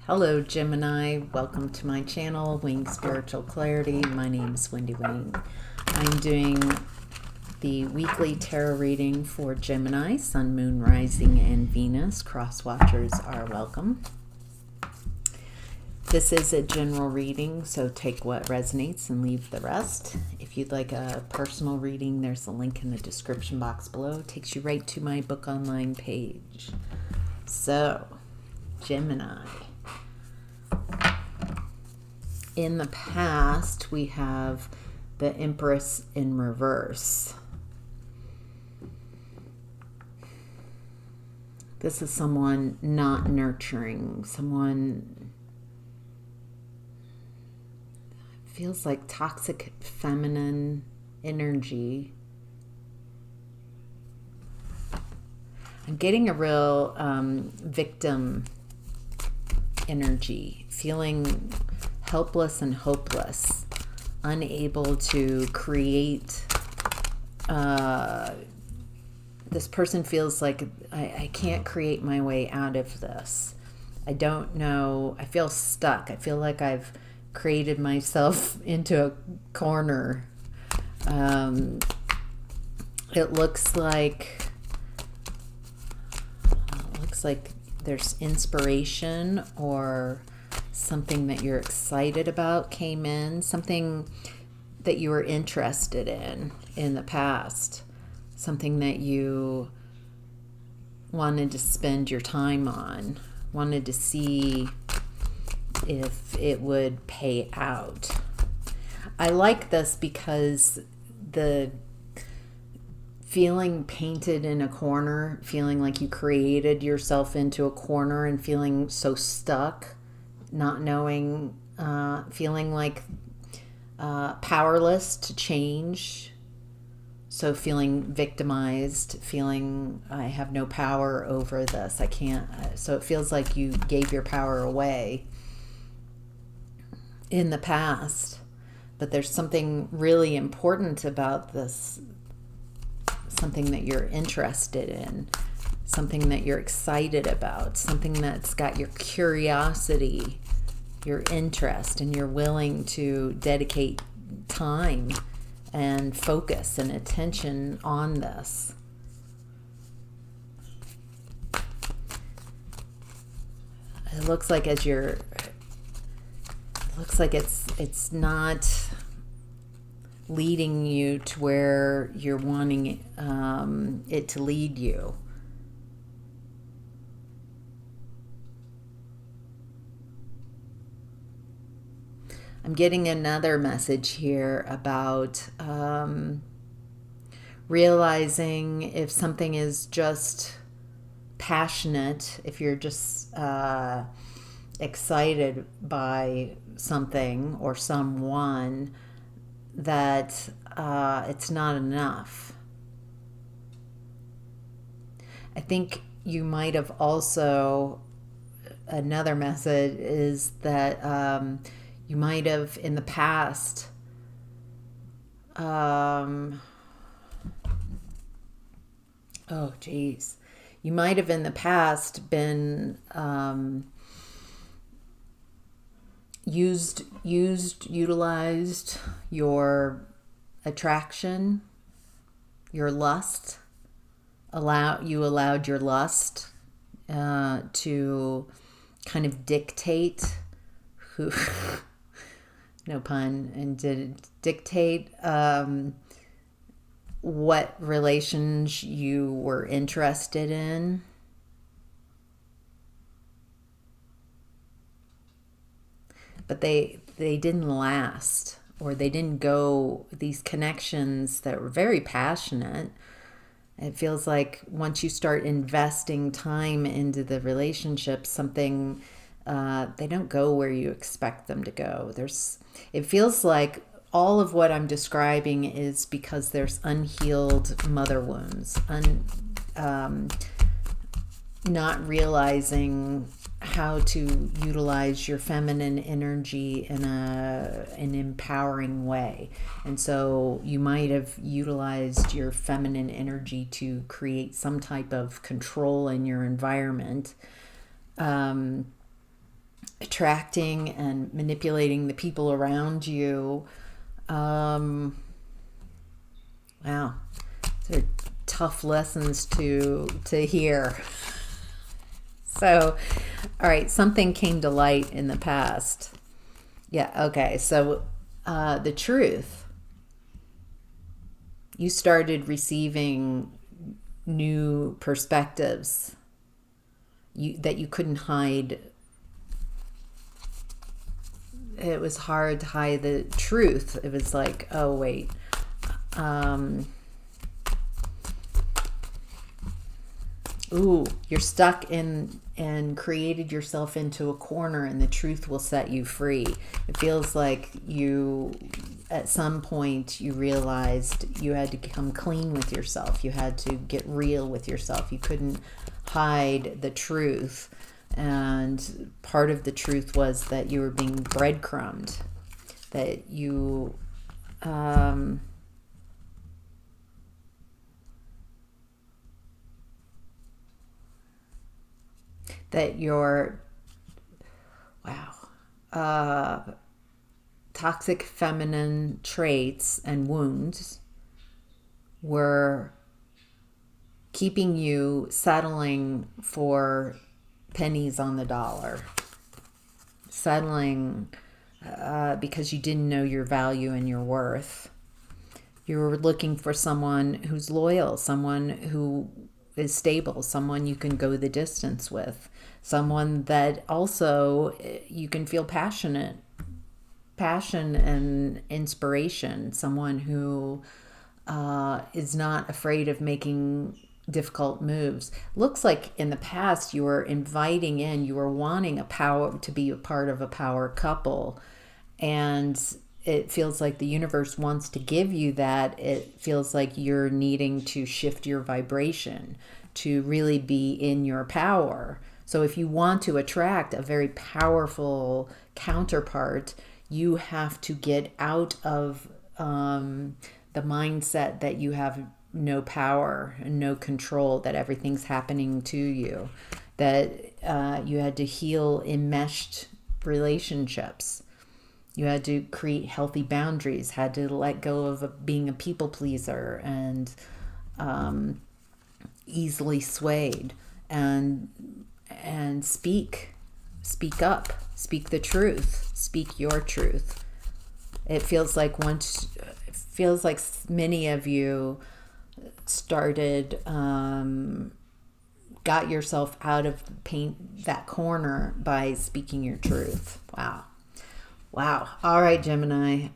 Hello, Gemini. Welcome to my channel, Wing Spiritual Clarity. My name is Wendy Wing. I'm doing the weekly tarot reading for Gemini, Sun, Moon, Rising, and Venus. Cross watchers are welcome. This is a general reading, so take what resonates and leave the rest. If you'd like a personal reading, there's a link in the description box below. It takes you right to my book online page. So, Gemini. In the past, we have the Empress in reverse. This is someone not nurturing, someone feels like toxic feminine energy. I'm getting a real victim energy, feeling helpless and hopeless, unable to create. This person feels like I can't create my way out of this. I don't know. I feel stuck. I feel like I've created myself into a corner. It looks like there's inspiration or something that you're excited about came in, something that you were interested in the past, something that you wanted to spend your time on, wanted to see if it would pay out. I like this because the feeling painted in a corner, feeling like you created yourself into a corner and feeling so stuck, not knowing, feeling like powerless to change. So feeling victimized, feeling I have no power over this. I can't. So it feels like you gave your power away in the past. But there's something really important about this, something that you're interested in, something that you're excited about, something that's got your curiosity, your interest, and you're willing to dedicate time and focus and attention on this. It looks like it's not leading you to where you're wanting it to lead you. I'm getting another message here about realizing if something is just passionate, if you're just excited by something or someone, that it's not enough. I think you might have also, another message is that you might have in the past you might have in the past been utilized your attraction, your lust. You allowed your lust to kind of dictate who no pun, and did dictate what relations you were interested in. But they didn't last, or they didn't go, these connections that were very passionate. It feels like once you start investing time into the relationship, something, they don't go where you expect them to go. It feels like all of what I'm describing is because there's unhealed mother wounds, not realizing how to utilize your feminine energy in an empowering way. And so you might have utilized your feminine energy to create some type of control in your environment, attracting and manipulating the people around you. Wow, these are tough lessons to hear. So, all right, something came to light in the past. Yeah, okay, so the truth. You started receiving new perspectives that you couldn't hide. It was hard to hide the truth. It was like, oh, wait. You're stuck in and created yourself into a corner, and the truth will set you free. It feels like at some point, you realized you had to come clean with yourself. You had to get real with yourself. You couldn't hide the truth. And part of the truth was that you were being breadcrumbed, that you that your toxic feminine traits and wounds were keeping you settling for pennies on the dollar, settling because you didn't know your value and your worth. You were looking for someone who's loyal, someone who is stable, someone you can go the distance with, someone that also you can feel passion and inspiration, someone who is not afraid of making difficult moves. Looks like in the past you were you were wanting to be a part of a power couple, and it feels like the universe wants to give you that. It feels like you're needing to shift your vibration to really be in your power. So if you want to attract a very powerful counterpart, you have to get out of the mindset that you have no power and no control, that everything's happening to you, that you had to heal enmeshed relationships. You had to create healthy boundaries, had to let go of being a people pleaser and easily swayed, and speak up, speak the truth, speak your truth. It feels like many of you started, got yourself out of that corner by speaking your truth. Wow. All right, Gemini.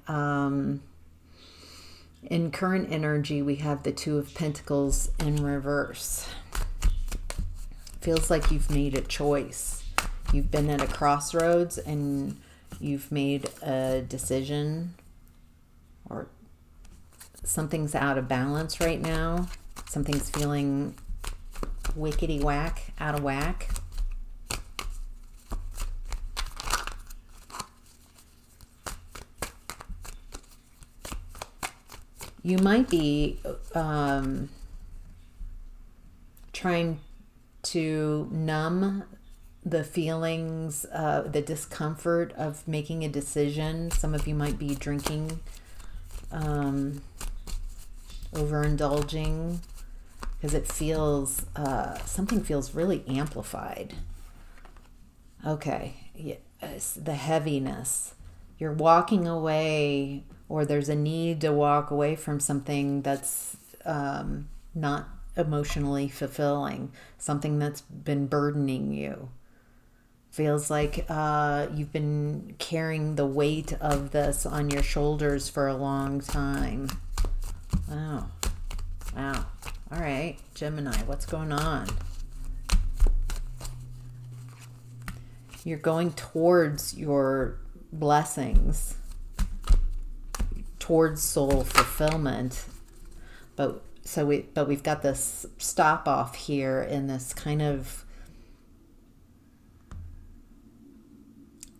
In current energy, we have the Two of Pentacles in reverse. Feels like you've made a choice. You've been at a crossroads and you've made a decision, or something's out of balance right now. Something's feeling wickety whack, out of whack. You might be trying to numb the feelings, the discomfort of making a decision. Some of you might be drinking, overindulging, because it feels, something feels really amplified. Okay, yes, the heaviness. You're walking away, or there's a need to walk away from something that's not emotionally fulfilling, something that's been burdening you. Feels like you've been carrying the weight of this on your shoulders for a long time. Wow. All right, Gemini, what's going on? You're going towards your blessings, towards soul fulfillment, but we've got this stop off here in this kind of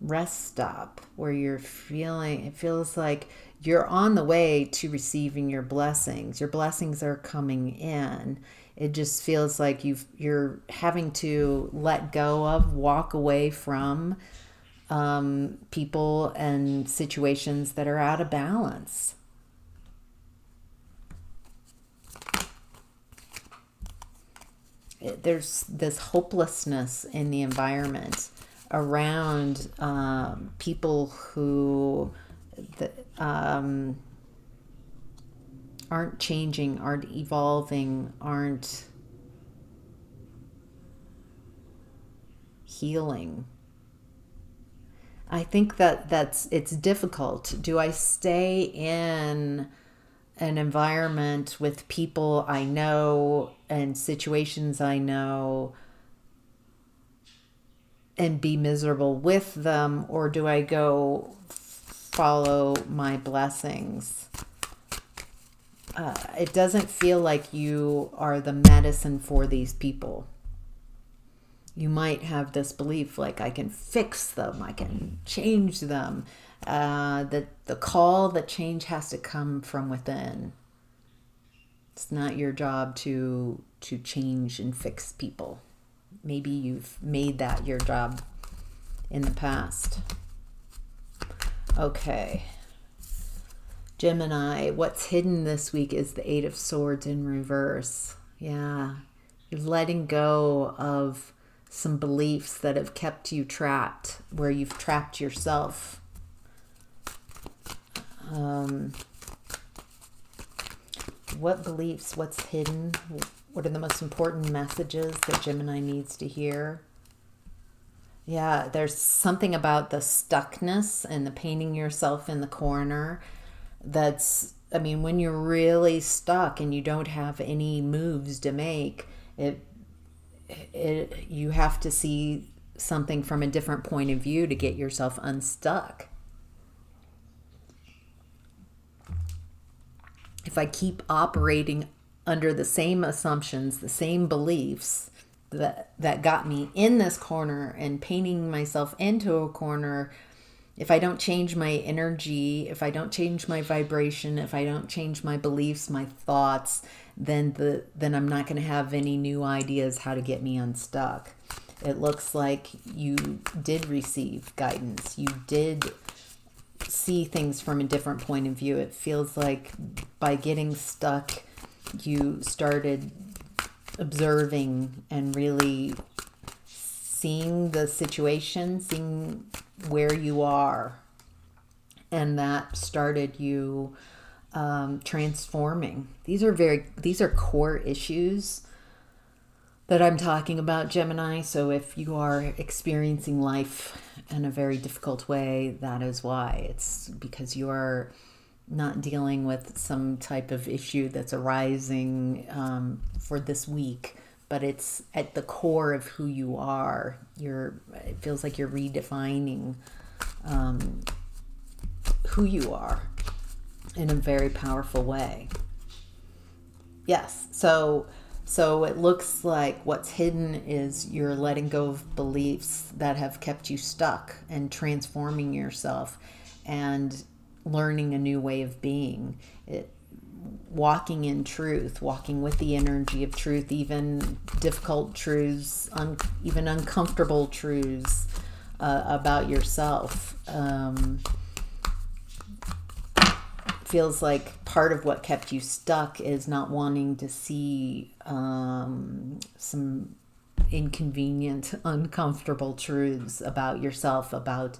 rest stop where it feels like you're on the way to receiving your blessings. Your blessings are coming in. It just feels like you're having to let go of, walk away from people and situations that are out of balance. There's this hopelessness in the environment around people who aren't changing, aren't evolving, aren't healing. I think it's difficult. Do I stay in an environment with people I know and situations I know and be miserable with them, or do I go follow my blessings? It doesn't feel like you are the medicine for these people. You might have this belief like, I can fix them, I can change them. That the call, the change has to come from within. It's not your job to change and fix people. Maybe you've made that your job in the past. Okay. Gemini, what's hidden this week is the Eight of Swords in reverse. Yeah. You're letting go of some beliefs that have kept you trapped, where you've trapped yourself. What beliefs, what's hidden? What are the most important messages that Gemini needs to hear? Yeah, there's something about the stuckness and the painting yourself in the corner. When you're really stuck and you don't have any moves to make, you have to see something from a different point of view to get yourself unstuck. If I keep operating under the same assumptions, the same beliefs that got me in this corner and painting myself into a corner, if I don't change my energy, if I don't change my vibration, if I don't change my beliefs, my thoughts, then I'm not going to have any new ideas how to get me unstuck. It looks like you did receive guidance. You did see things from a different point of view. It feels like by getting stuck, you started observing and really seeing the situation, seeing where you are, and that started you transforming. These are core issues that I'm talking about, Gemini. So if you are experiencing life in a very difficult way, that is why. It's because you are not dealing with some type of issue that's arising for this week, but it's at the core of who you are. It feels like you're redefining who you are in a very powerful way. Yes, so it looks like what's hidden is you're letting go of beliefs that have kept you stuck and transforming yourself and learning a new way of being. Walking in truth, walking with the energy of truth, even difficult truths, even uncomfortable truths about yourself. Feels like part of what kept you stuck is not wanting to see some inconvenient, uncomfortable truths about yourself, about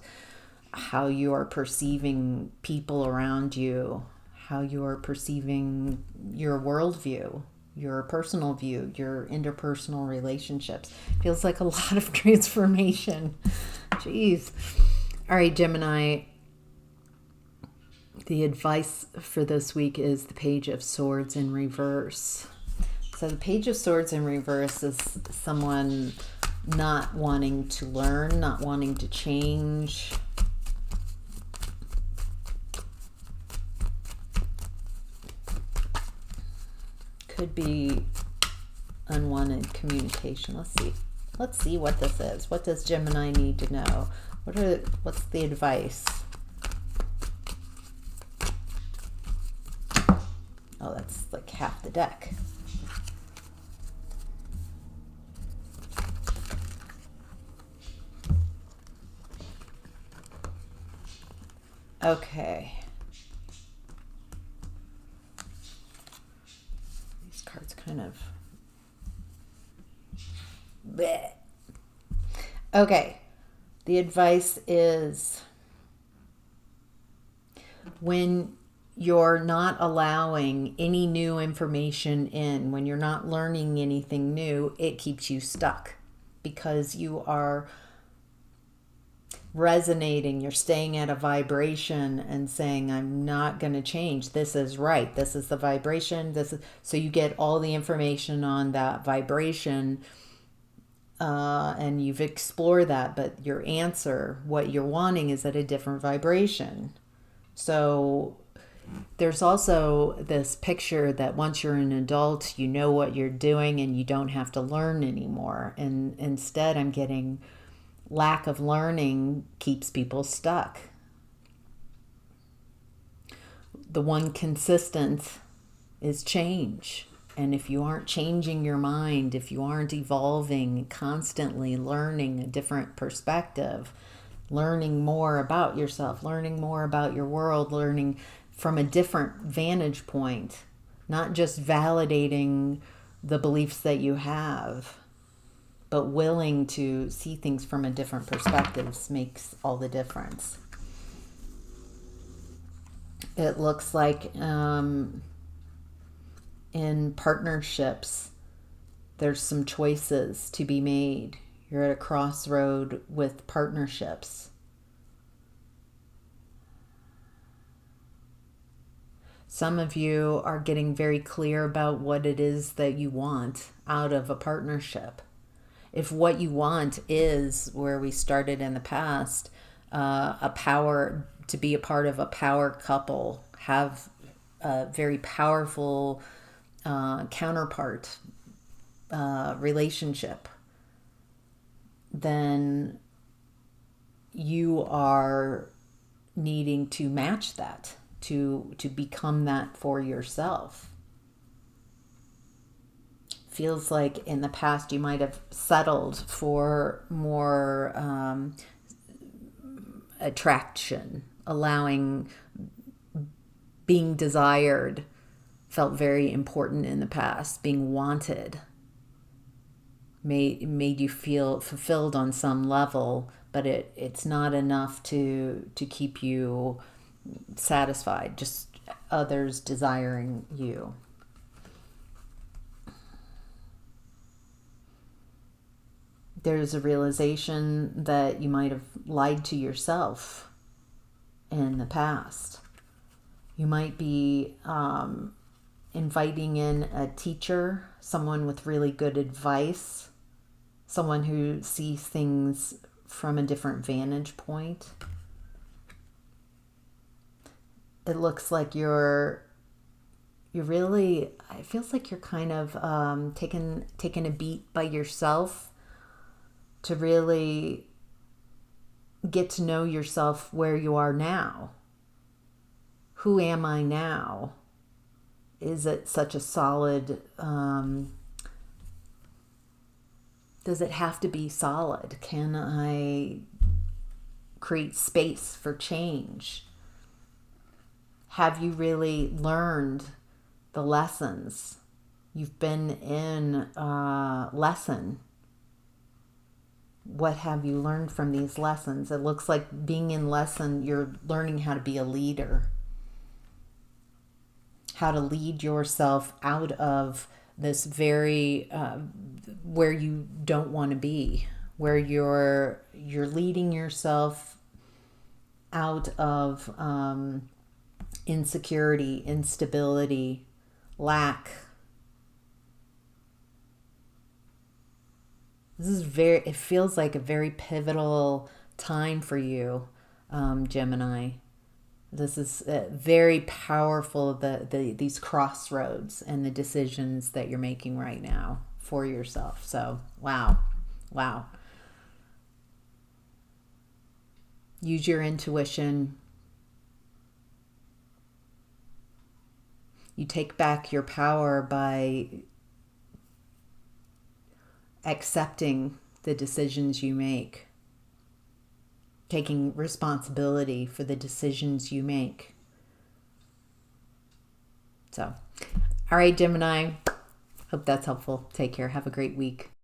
how you are perceiving people around you, how you are perceiving your worldview, your personal view, your interpersonal relationships. Feels like a lot of transformation. Jeez. All right, Gemini. The advice for this week is the Page of Swords in reverse. So the Page of Swords in reverse is someone not wanting to learn, not wanting to change. Could be unwanted communication. Let's see what this is. What does Gemini need to know? What's the advice? Oh, that's like half the deck. Okay. These cards kind of... bleh. Okay. The advice is when you're not allowing any new information in, when you're not learning anything new, it keeps you stuck because you are resonating, you're staying at a vibration and saying, I'm not going to change. This is right. This is the vibration. So you get all the information on that vibration, and you've explored that, but your answer, what you're wanting, is at a different vibration. So there's also this picture that once you're an adult, you know what you're doing and you don't have to learn anymore. And instead, I'm getting lack of learning keeps people stuck. The one consistent is change. And if you aren't changing your mind, if you aren't evolving, constantly learning a different perspective, learning more about yourself, learning more about your world, learning from a different vantage point, not just validating the beliefs that you have, but willing to see things from a different perspective makes all the difference. It looks like in partnerships, there's some choices to be made. You're at a crossroad with partnerships. Some of you are getting very clear about what it is that you want out of a partnership. If what you want is where we started in the past, to be a part of a power couple, have a very powerful counterpart relationship, then you are needing to match that, to become that for yourself. Feels like in the past you might have settled for more attraction, allowing being desired felt very important in the past. Being wanted made you feel fulfilled on some level, but it's not enough to keep you satisfied, just others desiring you. There's a realization that you might have lied to yourself in the past. You might be inviting in a teacher, someone with really good advice, someone who sees things from a different vantage point. It looks like you're really, it feels like you're kind of taking a beat by yourself to really get to know yourself where you are now. Who am I now? Is it such a solid, does it have to be solid? Can I create space for change? Have you really learned the lessons? You've been in a lesson. What have you learned from these lessons? It looks like being in lesson, you're learning how to be a leader. How to lead yourself out of this very, where you don't want to be. Where you're leading yourself out of insecurity, instability, lack. It feels like a very pivotal time for you, Gemini. This is very powerful, these crossroads and the decisions that you're making right now for yourself. So, wow. Use your intuition. You take back your power by accepting the decisions you make. taking responsibility for the decisions you make. So, all right, Gemini. Hope that's helpful. Take care. Have a great week.